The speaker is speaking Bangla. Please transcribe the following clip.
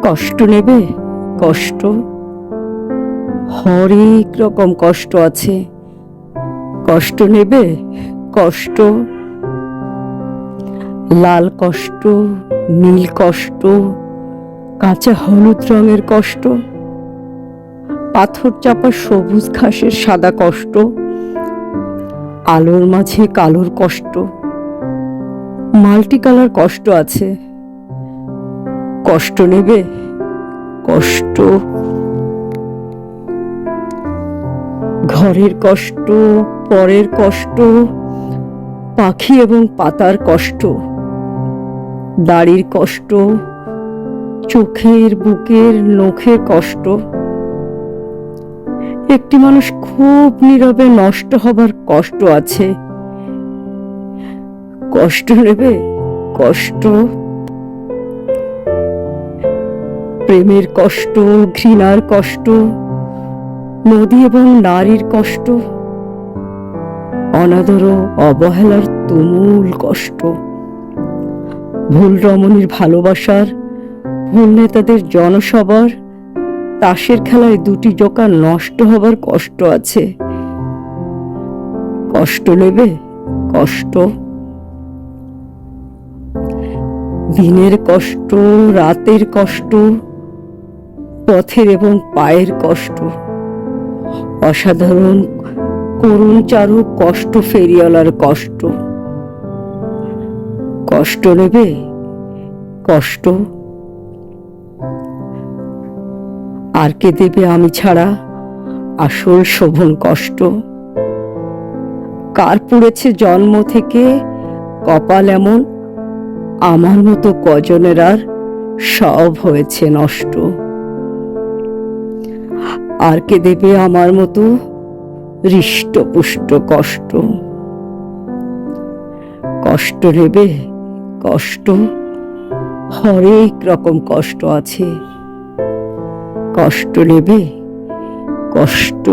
কষ্ট নেবে? কষ্ট, হরেক রকম কষ্ট আছে। কষ্ট নেবে? কষ্ট, লাল কষ্ট, নীল কষ্ট, কাঁচা হলুদ রঙের কষ্ট, পাথর চাপা সবুজ ঘাসের সাদা কষ্ট, আলোর মাঝে কালোর কষ্ট, মাল্টি কালার কষ্ট আছে। কষ্ট নেবে? কষ্ট, ঘরের কষ্ট, পরের কষ্ট, পাখি এবং পাতার কষ্ট, দাড়ির কষ্ট, চোখের বুকের নখের কষ্ট, একটি মানুষ খুব নীরবে নষ্ট হবার কষ্ট আছে। কষ্ট নেবে? কষ্ট, প্রেমের কষ্ট, ঘৃণার কষ্ট, নদী এবং নারীর কষ্ট, অনাদর ও অবহেলার তুমুল কষ্ট, ভুল রমণীর ভালোবাসার, ভুল নেতাদের জনসভার, তাসের খেলায় দুটি জোকার নষ্ট হবার কষ্ট আছে। কষ্ট নেবে? কষ্ট, দিনের কষ্ট, রাতের কষ্ট, পথের এবং পায়ের কষ্ট, অসাধারণ করুণ চারু কষ্ট ফেরিওয়ালার কষ্ট। কষ্ট নেবে? কষ্ট, আর কে দেবে আমি ছাড়া আসল শোভন কষ্ট? কার পড়েছে জন্ম থেকে কপাল এমন, আমার মতো কজনের আর সব হয়েছে নষ্ট? আর কে দেবে আমার মতো হৃষ্টপুষ্ট কষ্ট? কষ্ট নেবে? কষ্ট, হরেক রকম কষ্ট আছে। কষ্ট নেবে? কষ্ট।